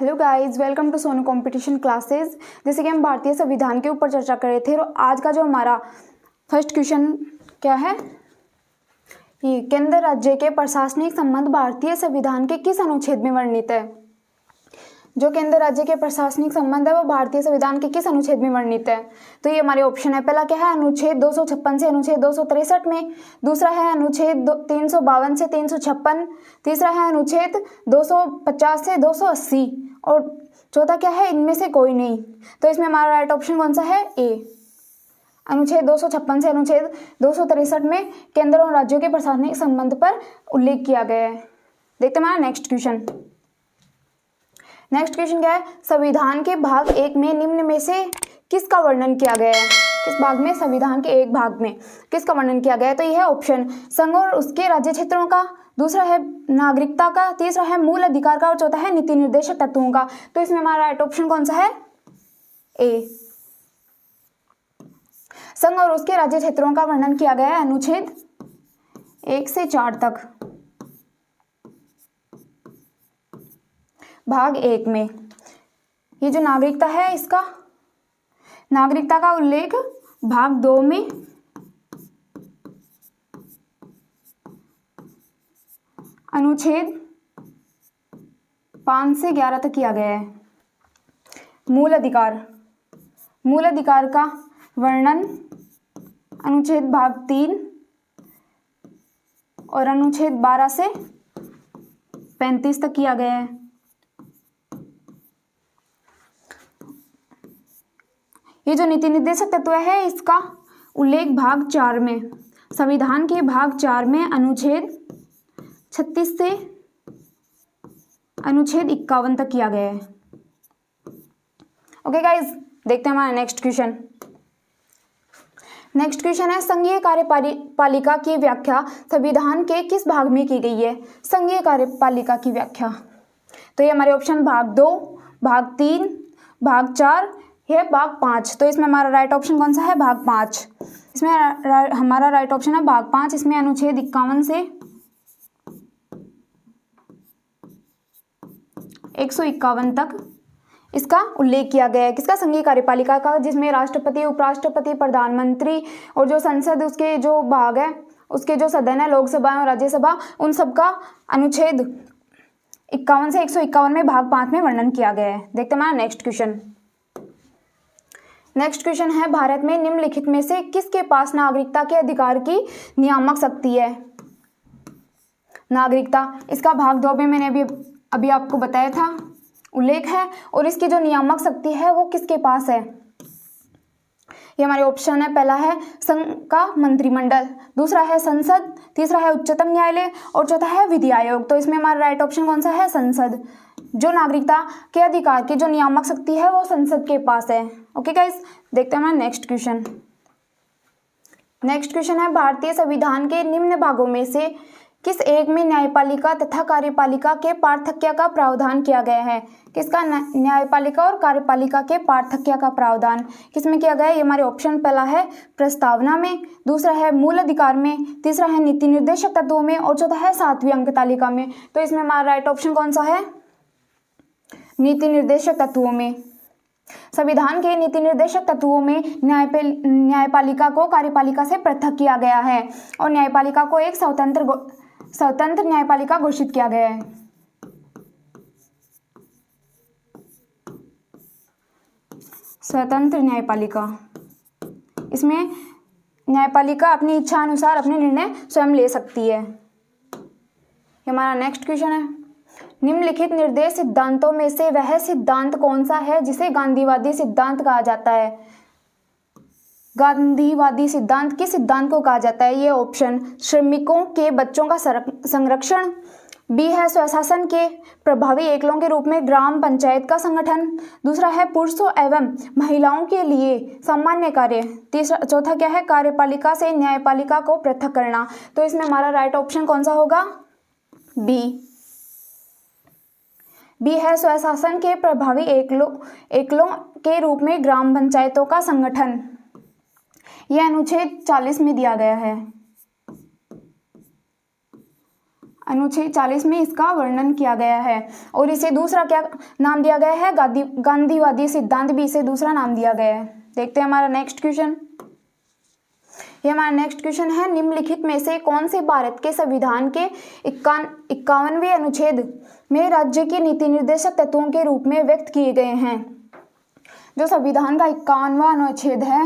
Hello guys, welcome to Sonu competition classes. जैसे कि हम भारतीय संविधान के ऊपर चर्चा कर रहे थे और आज का जो हमारा फर्स्ट क्वेश्चन क्या है, ये केंद्र राज्य के प्रशासनिक संबंध भारतीय संविधान के किस अनुच्छेद में वर्णित है। जो केंद्र राज्य के प्रशासनिक संबंध है वो भारतीय संविधान के किस अनुच्छेद में वर्णित है। तो ये हमारे ऑप्शन है। पहला क्या है, अनुच्छेद 256 से अनुच्छेद 263 में। दूसरा है अनुच्छेद 352 से 356। तीसरा है अनुच्छेद 250 से 280 और चौथा क्या है, इनमें से कोई नहीं। तो इसमें हमारा राइट ऑप्शन कौन सा है, ए। अनुच्छेद 256 से अनुच्छेद 263 में केंद्र और राज्यों के प्रशासनिक संबंध पर उल्लेख किया गया है। देखते हैं हमारा नेक्स्ट क्वेश्चन। नेक्स्ट क्वेश्चन क्या है, संविधान के भाग 1 में निम्न में से किसका वर्णन किया गया है। किस भाग में, संविधान के एक भाग में किसका वर्णन किया गया है। तो यह है ऑप्शन संघ और उसके राज्य क्षेत्रों का, दूसरा है नागरिकता का, तीसरा है मूल अधिकार का और चौथा है नीति निर्देशक तत्वों का। तो इसमें हमारा राइट ऑप्शन कौन सा है, ए। संघ और उसके राज्य क्षेत्रों का वर्णन किया गया है अनुच्छेद 1 से 4 तक, भाग 1 में। ये जो नागरिकता है, इसका नागरिकता का उल्लेख भाग 2 में, अनुच्छेद 5 से 11 तक किया गया है। मूल अधिकार का वर्णन अनुच्छेद भाग 3 और अनुच्छेद 12 से 35 तक किया गया है। ये जो नीति निर्देशक तत्व है, इसका उल्लेख भाग 4 में, संविधान के भाग 4 में अनुच्छेद 36 से अनुच्छेद 51 तक किया गया है। ओके गाइज, देखते हैं हमारा नेक्स्ट क्वेश्चन। नेक्स्ट क्वेश्चन है, संघीय कार्यपालिका की व्याख्या संविधान के किस भाग में की गई है। संघीय कार्यपालिका की व्याख्या, तो ये हमारे ऑप्शन भाग 2, भाग 3, भाग 4 है, भाग 5। तो इसमें हमारा राइट ऑप्शन कौन सा है, भाग 5। इसमें हमारा राइट ऑप्शन है भाग 5। इसमें अनुच्छेद 51 से 151 तक इसका उल्लेख किया गया है। किसका, संघीय कार्यपालिका का, जिसमें राष्ट्रपति, उपराष्ट्रपति, प्रधानमंत्री और जो संसद, उसके जो भाग है, उसके जो सदन है, लोकसभा और राज्यसभा, उन सबका अनुच्छेद 51 से 151 में भाग 5 में वर्णन किया गया है। देखते हैं हमारा नेक्स्ट क्वेश्चन। नेक्स्ट क्वेश्चन है, भारत में निम्नलिखित में से किसके पास नागरिकता के अधिकार की नियामक शक्ति है। नागरिकता, इसका भाग 2 में मैंने अभी आपको बताया था, उल्लेख है। और इसकी जो नियामक शक्ति है वो किसके पास है। ये हमारे ऑप्शन है। पहला है संघ का मंत्रिमंडल, दूसरा है संसद, तीसरा है उच्चतम न्यायालय और चौथा है विधि आयोग। तो इसमें हमारा राइट ऑप्शन कौन सा है, संसद। जो नागरिकता के अधिकार की जो नियामक शक्ति है वो संसद के पास है। ओके गाइस, देखते हैं हमारा नेक्स्ट क्वेश्चन। नेक्स्ट क्वेश्चन है, भारतीय संविधान के निम्न भागों में से किस एक में न्यायपालिका तथा कार्यपालिका के पार्थक्य का प्रावधान किया गया है। किसका, न्यायपालिका और कार्यपालिका के पार्थक्य का प्रावधान किसमें किया गया है। ये हमारे ऑप्शन, पहला है प्रस्तावना में, दूसरा है मूल अधिकार में, तीसरा है नीति निर्देशक तत्वों में और चौथा है 7वीं अंक तालिका में। तो इसमें हमारा राइट ऑप्शन कौन सा है, नीति निर्देशक तत्वों में। संविधान के नीति निर्देशक तत्वों में न्यायपालिका को कार्यपालिका से पृथक किया गया है और न्यायपालिका को एक स्वतंत्र न्यायपालिका घोषित किया गया है। स्वतंत्र न्यायपालिका, इसमें न्यायपालिका अपनी इच्छा अनुसार अपने निर्णय स्वयं ले सकती है। हमारा नेक्स्ट क्वेश्चन है, निम्नलिखित निर्देश सिद्धांतों में से वह सिद्धांत कौन सा है जिसे गांधीवादी सिद्धांत कहा जाता है। गांधीवादी सिद्धांत किस सिद्धांत को कहा जाता है। ये ऑप्शन, श्रमिकों के बच्चों का संरक्षण, बी है स्वशासन के प्रभावी एकलों के रूप में ग्राम पंचायत का संगठन, दूसरा है पुरुषों एवं महिलाओं के लिए सामान्य कार्य, चौथा क्या है, कार्यपालिका से न्यायपालिका को पृथक करना। तो इसमें हमारा राइट ऑप्शन कौन सा होगा, बी है स्वशासन के प्रभावी एकलों के रूप में ग्राम पंचायतों का संगठन। यह अनुच्छेद 40 में दिया गया है। अनुच्छेद 40 में इसका वर्णन किया गया है। और इसे दूसरा क्या नाम दिया गया है? गांधीवादी सिद्धांत भी इसे दूसरा नाम दिया गया है। देखते हैं हमारा नेक्स्ट क्वेश्चन। ये हमारा नेक्स्ट क्वेश्चन है, निम्नलिखित में से कौन से भारत के संविधान के 51वें अनुच्छेद में राज्य के नीति निर्देशक तत्वों के रूप में व्यक्त किए गए हैं? जो संविधान का 51वां अनुच्छेद है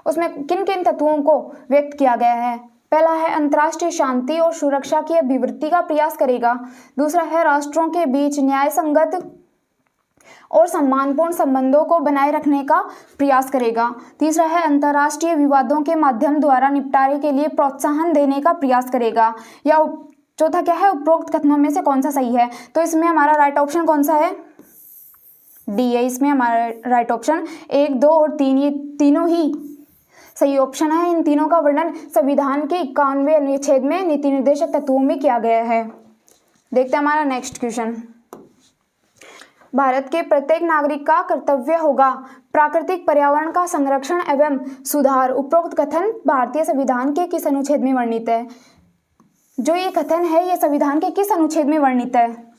उसमें किन किन तत्वों को व्यक्त किया गया है? पहला है अंतर्राष्ट्रीय शांति और सुरक्षा की अभिवृद्धि का प्रयास करेगा। दूसरा है राष्ट्रों के बीच न्याय संगत और सम्मानपूर्ण संबंधों को बनाए रखने का प्रयास करेगा। तीसरा है अंतर्राष्ट्रीय विवादों के माध्यम द्वारा निपटारे के लिए प्रोत्साहन देने का प्रयास करेगा। या चौथा क्या है? उपरोक्त कथनों में से कौन सा सही है? तो इसमें हमारा राइट ऑप्शन कौन सा है? डी है। इसमें हमारा राइट ऑप्शन 1, 2 और 3 ये तीनों ही सही ऑप्शन है। इन तीनों का वर्णन संविधान के 51वें अनुच्छेद में नीति निर्देशक तत्वों में किया गया है। देखते हैं हमारा नेक्स्ट क्वेश्चन। भारत के प्रत्येक नागरिक का कर्तव्य होगा प्राकृतिक पर्यावरण का संरक्षण एवं सुधार। उपरोक्त कथन भारतीय संविधान के किस अनुच्छेद में वर्णित है? जो ये कथन है ये संविधान के किस अनुच्छेद में वर्णित है?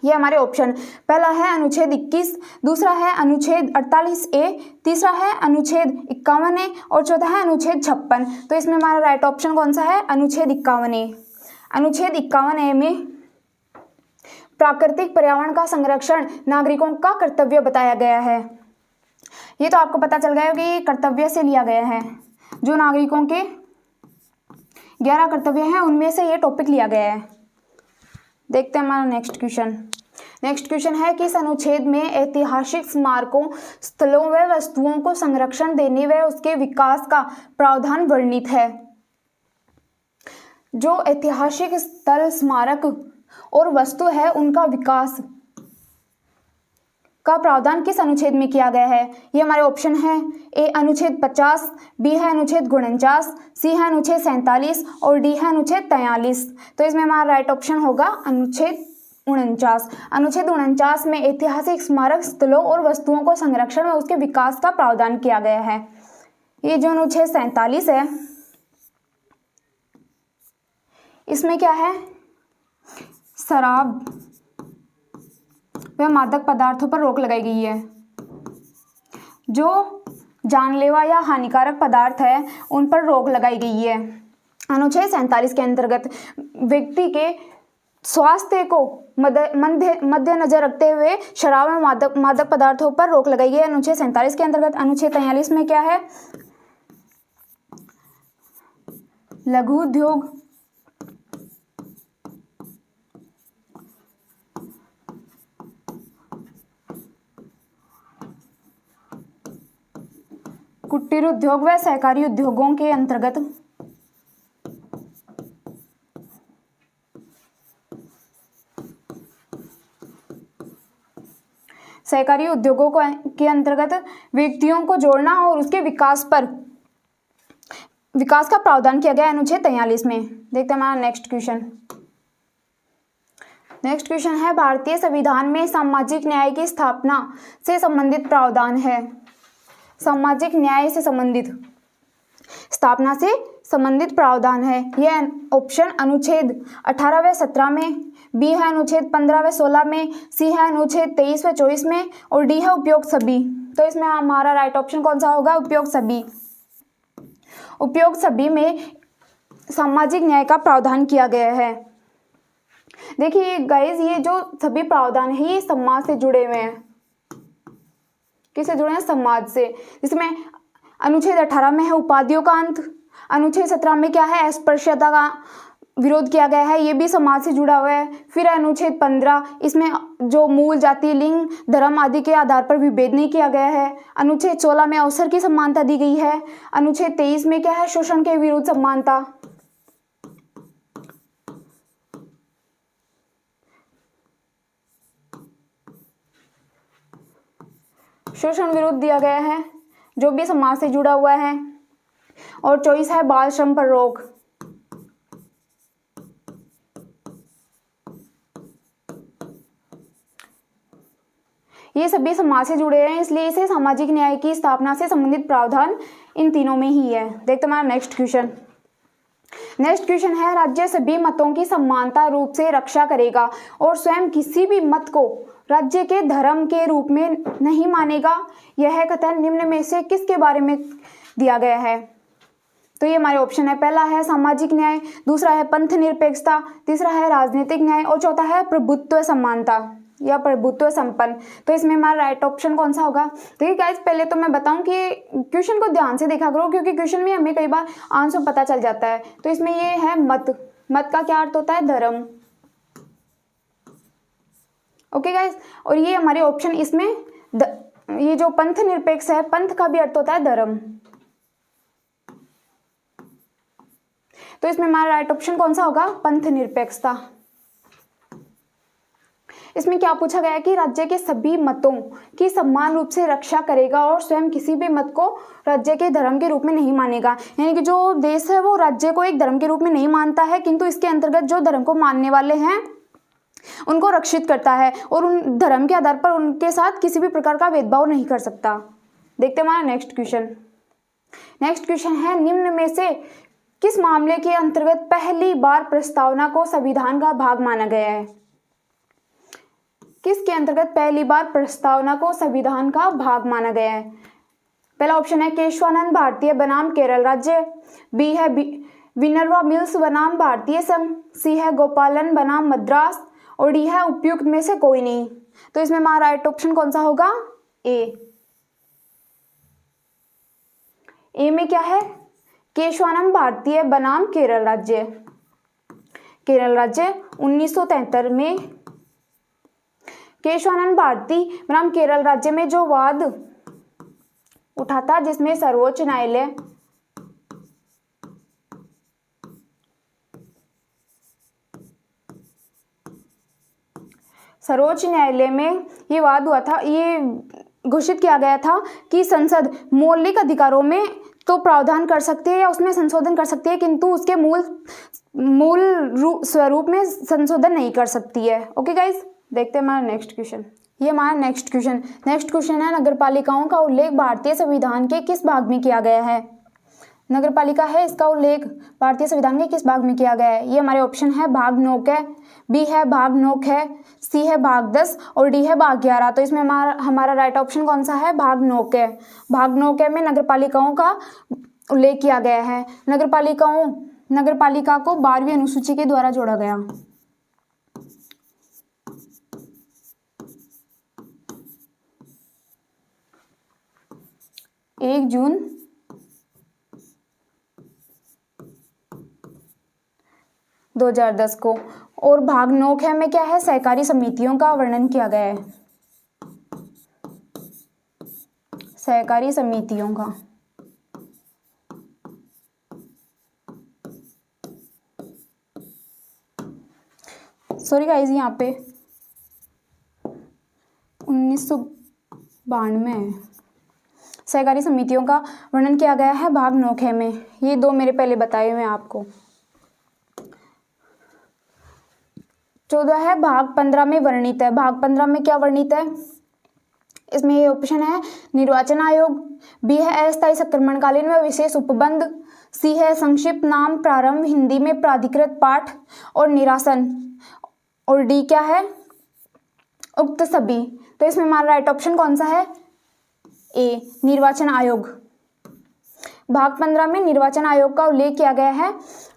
ये हमारे ऑप्शन, पहला है अनुच्छेद 21, दूसरा है अनुच्छेद 48A, तीसरा है अनुच्छेद 51A और चौथा है अनुच्छेद 56। तो इसमें हमारा राइट ऑप्शन कौन सा है? अनुच्छेद 51A। अनुच्छेद 51A में प्राकृतिक पर्यावरण का संरक्षण नागरिकों का कर्तव्य बताया गया है। ये तो आपको पता चल गया कि ये कर्तव्य से लिया गया है। जो नागरिकों के 11 कर्तव्य हैं उनमें से ये टॉपिक लिया गया है। देखते हैं हमारा नेक्स्ट क्वेश्चन। नेक्स्ट क्वेश्चन है कि इस अनुच्छेद में ऐतिहासिक स्मारकों, स्थलों व वस्तुओं को संरक्षण देने व उसके विकास का प्रावधान वर्णित है। जो ऐतिहासिक स्थल, स्मारक और वस्तु है उनका विकास का प्रावधान किस अनुच्छेद में किया गया है? ये हमारे ऑप्शन है, ए अनुच्छेद 50, बी है अनुच्छेद 49, सी है अनुच्छेद 47 और डी है अनुच्छेद 43। तो इसमें हमारा राइट ऑप्शन होगा अनुच्छेद 49। अनुच्छेद 49 में ऐतिहासिक स्मारक, स्थलों और वस्तुओं को संरक्षण और उसके विकास का प्रावधान किया गया है। ये जो अनुच्छेद 47 है इसमें क्या है? शराब व मादक पदार्थों पर रोक लगाई गई है। जो जानलेवा या हानिकारक पदार्थ है उन पर रोक लगाई गई है। अनुच्छेद 47 के अंतर्गत व्यक्ति के स्वास्थ्य को मद्देनजर रखते हुए शराब व मादक पदार्थों पर रोक लगाई गई है अनुच्छेद 47 के अंतर्गत। अनुच्छेद 43 में क्या है? लघु उद्योग, कुटीर उद्योग व सहकारी उद्योगों के अंतर्गत सहकारी उद्योगों के अंतर्गत व्यक्तियों को जोड़ना और उसके विकास का प्रावधान किया गया अनुच्छेद 43 में। देखते हैं हमारा नेक्स्ट क्वेश्चन। नेक्स्ट क्वेश्चन है, भारतीय संविधान में सामाजिक न्याय की स्थापना से संबंधित प्रावधान है। सामाजिक न्याय से संबंधित स्थापना से संबंधित प्रावधान है। यह ऑप्शन अनुच्छेद 18 व 17 में, बी है अनुच्छेद 15 व 16 में, सी है अनुच्छेद 23 व 24 में और डी है उपयुक्त सभी। तो इसमें हमारा राइट ऑप्शन कौन सा होगा? उपयुक्त सभी। उपयुक्त सभी में सामाजिक न्याय का प्रावधान किया गया है। देखिए गाइस, ये जो सभी प्रावधान है ये समाज से जुड़े हुए हैं। किससे जुड़े हैं? समाज से। जिसमें अनुच्छेद 18 में है उपाधियों का अंत, अनुच्छेद 17 में क्या है? अस्पृश्यता का विरोध किया गया है, ये भी समाज से जुड़ा हुआ है। फिर अनुच्छेद 15, इसमें जो मूल जाति, लिंग, धर्म आदि के आधार पर विभेद नहीं किया गया है। अनुच्छेद 16 में अवसर की समानता दी गई है। अनुच्छेद 23 में क्या है? शोषण के विरुद्ध समानता। शोषण विरुद्ध दिया गया है जो भी समाज से जुड़ा हुआ है। और 24 है बाल श्रम पर रोक। ये सभी समाज से जुड़े हैं, इसलिए इसे सामाजिक न्याय की स्थापना से संबंधित प्रावधान इन तीनों में ही है। देखते हैं हमारा नेक्स्ट क्वेश्चन। नेक्स्ट क्वेश्चन है, राज्य सभी मतों की समानता रूप से रक्षा करेगा और स्वयं किसी भी मत को राज्य के धर्म के रूप में नहीं मानेगा। यह कथन निम्न में से किसके बारे में दिया गया है? तो ये हमारे ऑप्शन है, पहला है सामाजिक न्याय, दूसरा है पंथ निरपेक्षता, तीसरा है राजनीतिक न्याय और चौथा है प्रभुत्व समानता या प्रभुत्व संपन्न। तो इसमें हमारा राइट ऑप्शन कौन सा होगा? देखिए गाइस, पहले तो मैं बताऊं कि क्वेश्चन को ध्यान से देखा करो, क्योंकि क्वेश्चन में हमें कई बार आंसर पता चल जाता है। तो इसमें ये है मत, मत का क्या अर्थ होता है? धर्म। ओके गाइस, और ये हमारे ऑप्शन इसमें ये जो पंथ निरपेक्ष है, पंथ का भी अर्थ होता है धर्म। तो इसमें हमारा राइट ऑप्शन कौन सा होगा? पंथ निरपेक्षता। इसमें क्या पूछा गया है कि राज्य के सभी मतों की समान रूप से रक्षा करेगा और स्वयं किसी भी मत को राज्य के धर्म के रूप में नहीं मानेगा। यानी कि जो देश है वो राज्य को एक धर्म के रूप में नहीं मानता है, किंतु इसके अंतर्गत जो धर्म को मानने वाले हैं उनको रक्षित करता है और उन धर्म के आधार पर उनके साथ किसी भी प्रकार का भेदभाव नहीं कर सकता। देखते हैं हमारा नेक्स्ट क्वेश्चन। नेक्स्ट क्वेश्चन है, निम्न में से किस मामले के अंतर्गत पहली बार प्रस्तावना को संविधान का भाग माना गया है? किसके अंतर्गत पहली बार प्रस्तावना को संविधान का भाग माना गया है? पहला ऑप्शन है केशवानंद भारतीय बनाम केरल राज्य, बी है विनरवा मिल्स बनाम भारतीय संघ, सी है गोपालन बनाम मद्रास और डी है उपयुक्त में से कोई नहीं। तो इसमें हमारा राइट ऑप्शन कौन सा होगा? ए में क्या है? केशवानंद भारतीय बनाम केरल राज्य। केरल राज्य 1973 में केशवानंद भारती बनाम केरल राज्य में जो वाद उठा था, जिसमें सर्वोच्च न्यायालय में ये वाद हुआ था, ये घोषित किया गया था कि संसद मौलिक अधिकारों में तो प्रावधान कर सकती है या उसमें संशोधन कर सकती है, किंतु उसके मूल स्वरूप में संशोधन नहीं कर सकती है। ओके गाइज, देखते हैं हमारा नेक्स्ट क्वेश्चन। ये हमारा नेक्स्ट क्वेश्चन है, नगरपालिकाओं का उल्लेख भारतीय संविधान के किस भाग में किया गया है? नगरपालिका है, इसका उल्लेख भारतीय संविधान के किस भाग में किया गया है? ये हमारे ऑप्शन है भाग 9 है, बी है भाग 9 है, सी है भाग 10 और डी है भाग 11। तो इसमें हमारा राइट ऑप्शन कौन सा है? भाग 9 है। भाग 9 में नगरपालिकाओं का उल्लेख किया गया है। नगरपालिका को 12वीं अनुसूची के द्वारा जोड़ा गया। एक जून 2010 को। और भाग 9 में क्या है? सहकारी समितियों का वर्णन किया गया है। सहकारी समितियों का सॉरी गाइस, यहाँ पे 1992 है। सहकारी समितियों का वर्णन किया गया है भाग 9 में। ये दो मेरे पहले बताए हुए हैं आपको। 14 है भाग 15 में वर्णित है। भाग 15 में क्या वर्णित है? इसमें ये ऑप्शन है निर्वाचन आयोग, बी है अस्थायी संक्रमणकालीन व विशेष उपबंध, सी है संक्षिप्त नाम प्रारंभ हिंदी में प्राधिकृत पाठ और निरासन और डी क्या है? उक्त सभी। तो इसमें हमारा राइट ऑप्शन कौन सा है? ए निर्वाचन आयोग। भाग 15 में निर्वाचन आयोग का उल्लेख किया गया है,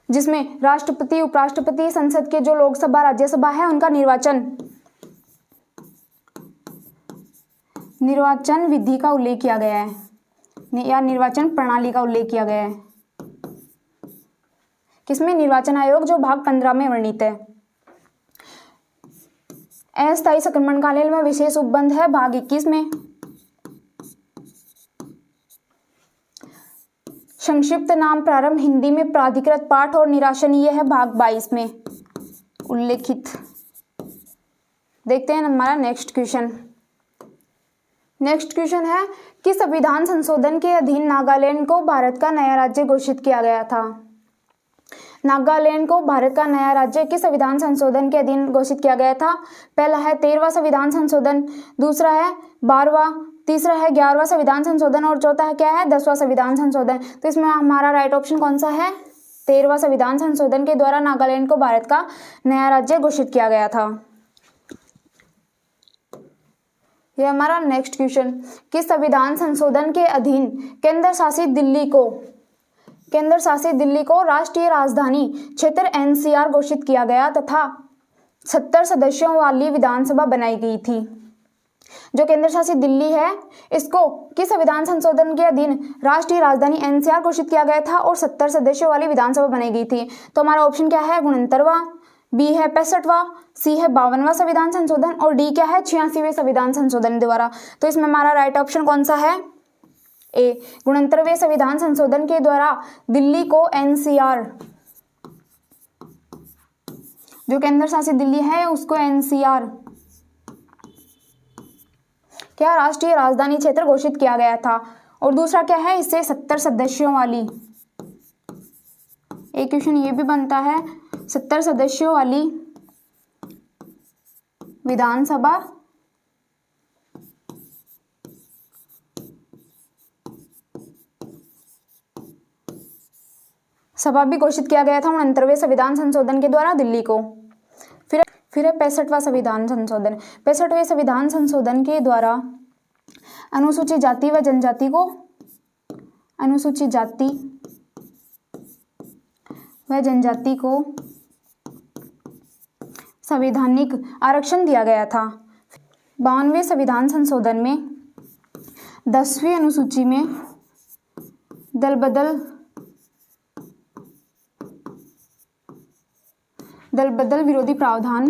जिसमें राष्ट्रपति, उपराष्ट्रपति, संसद के जो लोकसभा राज्यसभा है उनका निर्वाचन विधि का उल्लेख किया गया है या निर्वाचन प्रणाली का उल्लेख किया गया है। किसमें? निर्वाचन आयोग, जो भाग 15 में वर्णित है। अस्थायी संक्रमणकालीन में विशेष उपबंध है भाग 21 में। संक्षिप्त नाम प्रारंभ हिंदी में प्राधिकृत पाठ और निरासन ये है भाग 22 में उल्लेखित। देखते हैं हमारा नेक्स्ट क्वेश्चन। नेक्स्ट क्वेश्चन है कि संविधान संशोधन के अधीन नागालैंड को भारत का नया राज्य घोषित किया गया था। नागालैंड को भारत का नया राज्य किस संविधान संशोधन के अधीन घोषित किया गया था? पहला है 13वां संविधान संशोधन, दूसरा है 12वां, तीसरा है 11वां संविधान संशोधन और चौथा है क्या है? 10वां संविधान संशोधन। तो इसमें हमारा राइट ऑप्शन कौन सा है? 13वां संविधान संशोधन के द्वारा नागालैंड को भारत का नया राज्य घोषित किया गया था। यह हमारा नेक्स्ट क्वेश्चन, किस संविधान संशोधन के अधीन केंद्र शासित दिल्ली को राष्ट्रीय राजधानी क्षेत्र NCR घोषित किया गया तथा 70 सदस्यों वाली विधानसभा बनाई गई थी। जो केंद्र शासित दिल्ली है इसको किस संविधान संशोधन के अधीन राष्ट्रीय राजधानी NCR घोषित किया गया था और 70 सदस्यों वाली विधानसभा बनाई गई थी। तो हमारा ऑप्शन क्या है, 69वां, बी है 65वां, सी है 52वां संविधान संशोधन और डी क्या है, 86वें संविधान संशोधन द्वारा। तो इसमें हमारा राइट ऑप्शन कौन सा है, ए, 69वें संविधान संशोधन के द्वारा दिल्ली को NCR, जो केंद्र शासित दिल्ली है उसको NCR क्या राष्ट्रीय राजधानी क्षेत्र घोषित किया गया था। और दूसरा क्या है, इससे 70 सदस्यों वाली, एक क्वेश्चन ये भी बनता है, 70 सदस्यों वाली विधानसभा भी घोषित किया गया था 69वें संविधान संशोधन के द्वारा दिल्ली को। फिर है 65वां संविधान संशोधन। 65वें संविधान संशोधन के द्वारा अनुसूचित जाति व जनजाति को संवैधानिक आरक्षण दिया गया था। 52वें संविधान संशोधन में 10वीं अनुसूची में दल बदल विरोधी प्रावधान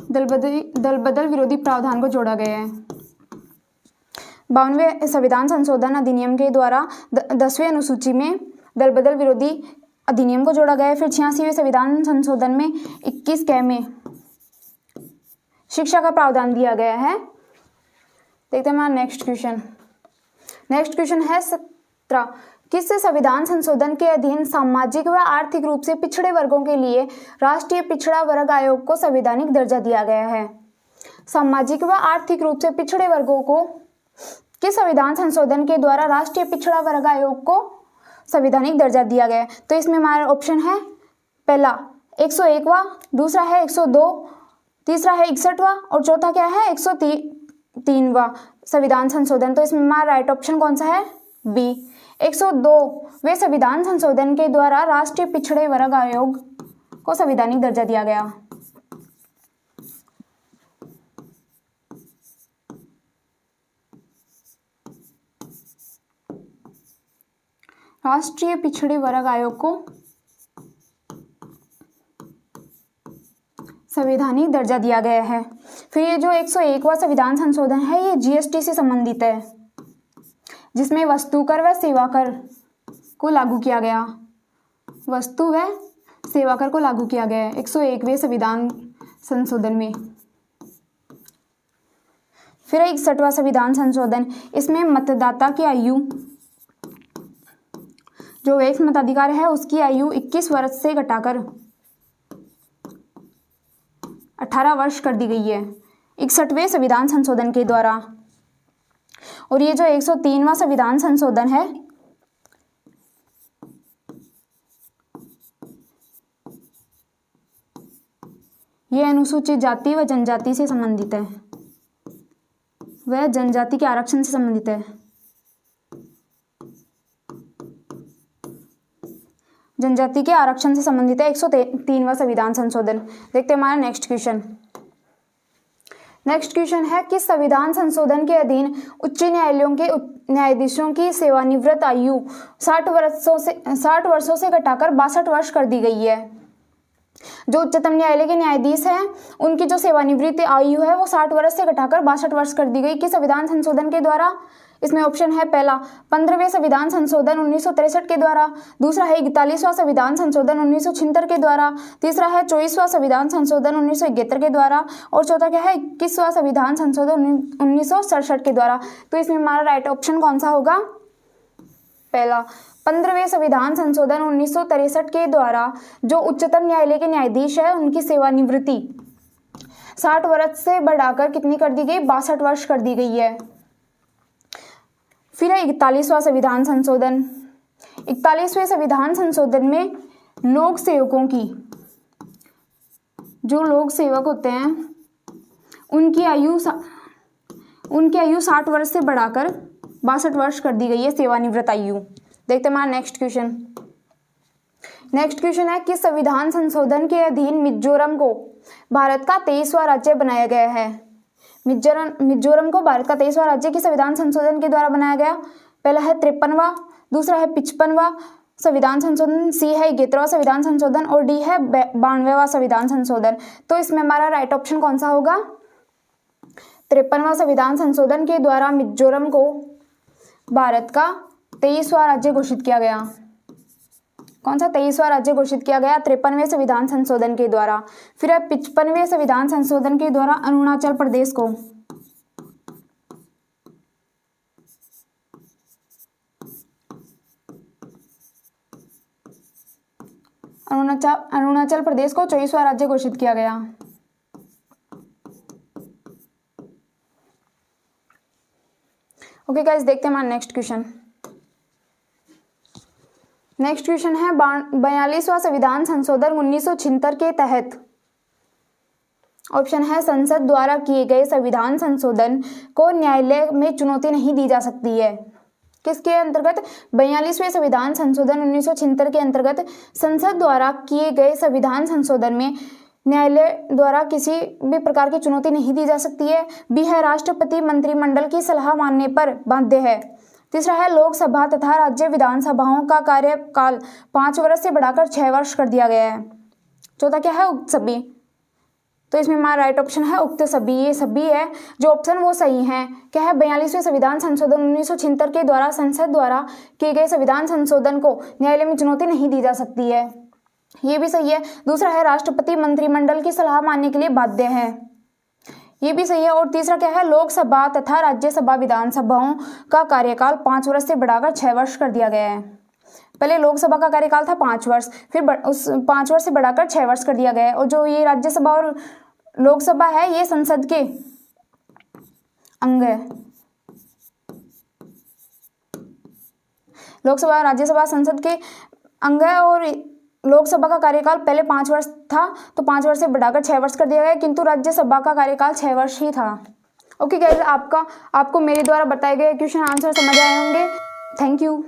दल बदल विरोधी प्रावधान को जोड़ा गया है। 52वें संविधान संशोधन अधिनियम के द्वारा 10वीं अनुसूची में दल बदल विरोधी अधिनियम को जोड़ा गया है। फिर 86वें संविधान संशोधन में 21 क में शिक्षा का प्रावधान दिया गया है। देखते हैं हमारा नेक्स्ट क्वेश्चन है 17, किस संविधान संशोधन के अधीन सामाजिक व आर्थिक रूप से पिछड़े वर्गों के लिए राष्ट्रीय पिछड़ा वर्ग आयोग को संवैधानिक दर्जा दिया गया है। सामाजिक व आर्थिक रूप से पिछड़े वर्गों को किस संविधान संशोधन के द्वारा राष्ट्रीय पिछड़ा वर्ग आयोग को संवैधानिक दर्जा दिया गया है। तो इसमें हमारा ऑप्शन है, पहला 101वां, दूसरा है 102, तीसरा है 61वां और चौथा क्या है 103वां संविधान संशोधन। तो इसमें हमारा राइट ऑप्शन कौन सा है, बी, 102वें संविधान संशोधन के द्वारा राष्ट्रीय पिछड़े वर्ग आयोग को संवैधानिक दर्जा दिया गया। राष्ट्रीय पिछड़े वर्ग आयोग को संवैधानिक दर्जा दिया गया है। फिर ये जो 101वां संविधान संशोधन है ये GST से संबंधित है, जिसमें वस्तु कर व सेवा कर को लागू किया गया। वस्तु व सेवा कर को लागू किया गया है 101वें संविधान संशोधन में। फिर 61वां संविधान संशोधन, इसमें मतदाता की आयु, जो वैध मताधिकार है उसकी आयु 21 वर्ष से घटाकर 18 वर्ष कर दी गई है 61वें संविधान संशोधन के द्वारा। और ये जो 103वां संविधान संशोधन है ये अनुसूचित जाति व जनजाति से संबंधित है, वह जनजाति के आरक्षण से संबंधित है। जनजाति के आरक्षण से संबंधित है 103वां संविधान संशोधन। देखते हैं हमारा नेक्स्ट क्वेश्चन है, किस संविधान संशोधन के अधीन उच्च न्यायालयों के न्यायाधीशों की सेवानिवृत्त आयु 60 वर्षों से घटाकर 62 वर्ष कर दी गई है। जो उच्चतम न्यायालय के न्यायाधीश हैं उनकी जो सेवानिवृत्ति आयु है वो 60 वर्ष से घटाकर 62 वर्ष कर दी गई किस संविधान संशोधन के द्वारा। इसमें ऑप्शन है, पहला 15वें संविधान संशोधन 1963 के द्वारा, दूसरा है 41वां संविधान संशोधन 1976 के द्वारा, तीसरा है 24वां संविधान संशोधन 1971 के द्वारा और चौथा क्या है 21वां संविधान संशोधन 1967 के द्वारा। तो इसमें हमारा राइट ऑप्शन कौन सा होगा, पहला 15वें संविधान संशोधन 1963 के द्वारा जो उच्चतम न्यायालय के न्यायाधीश है उनकी सेवानिवृत्ति 60 वर्ष से बढ़ाकर कितनी कर दी गई, 62 वर्ष कर दी गई है। फिर है 41वां संविधान संशोधन। 41वें संविधान संशोधन में लोक सेवकों की, जो लोक सेवक होते हैं उनकी आयु 60 वर्ष से बढ़ाकर 62 वर्ष कर दी गई है सेवानिवृत्त आयु। देखते हैं हमारा नेक्स्ट क्वेश्चन। नेक्स्ट क्वेश्चन है, किस संविधान संशोधन के अधीन मिजोरम को भारत का 23वां राज्य बनाया गया है। मिजोरम को भारत का 23वां राज्य किस संविधान संशोधन के द्वारा बनाया गया। पहला है 53वां, दूसरा है 55वां संविधान संशोधन, सी है 71वां संविधान संशोधन और डी है 92वां संविधान संशोधन। तो इसमें हमारा राइट ऑप्शन कौन सा होगा, 53वां संविधान संशोधन के द्वारा मिजोरम को भारत का 23वां राज्य घोषित किया गया। कौन सा 23वां राज्य घोषित किया गया, 53वें संविधान संशोधन के द्वारा। फिर है 55वें संविधान संशोधन के द्वारा अरुणाचल प्रदेश को, अरुणाचल प्रदेश को 24वां राज्य घोषित किया गया। ओके गाइस, देखते हैं हमारा नेक्स्ट क्वेश्चन। नेक्स्ट क्वेश्चन है 42वां संविधान संशोधन 1976 के तहत, ऑप्शन है संसद द्वारा किए गए संविधान संशोधन को न्यायालय में चुनौती नहीं दी जा सकती है। किसके अंतर्गत, 42वें संविधान संशोधन 1976 के अंतर्गत संसद द्वारा किए गए संविधान संशोधन में न्यायालय द्वारा किसी भी प्रकार की चुनौती नहीं दी जा सकती है। बी है राष्ट्रपति मंत्रिमंडल की सलाह मानने पर बाध्य है। तीसरा है लोकसभा तथा राज्य विधानसभाओं का कार्यकाल 5 वर्ष से बढ़ाकर 6 वर्ष कर दिया गया है। चौथा क्या है, उक्त सभी। तो इसमें हमारा राइट ऑप्शन है उक्त सभी, ये सभी है जो ऑप्शन वो सही है। क्या है, 42वें संविधान संशोधन 1976 के द्वारा संसद द्वारा किए गए संविधान संशोधन को न्यायालय में चुनौती नहीं दी जा सकती है, ये भी सही है। दूसरा है राष्ट्रपति मंत्रिमंडल की सलाह मानने के लिए बाध्य है, ये भी सही है। और तीसरा क्या है, लोकसभा तथा राज्यसभा विधानसभाओं का कार्यकाल 5 वर्ष से बढ़ाकर 6 वर्ष कर दिया गया है। पहले लोकसभा का कार्यकाल था 5 वर्ष, फिर उस 5 वर्ष से बढ़ाकर 6 वर्ष कर दिया गया है। और जो ये राज्यसभा और लोकसभा है ये संसद के अंग है। लोकसभा और राज्यसभा संसद के अंग है और लोकसभा का कार्यकाल पहले 5 वर्ष था तो 5 वर्ष से बढ़ाकर 6 वर्ष कर दिया गया, किंतु राज्यसभा का कार्यकाल 6 वर्ष ही था। ओके गाइस, आपको मेरे द्वारा बताए गए क्वेश्चन आंसर समझ आए होंगे। Thank you.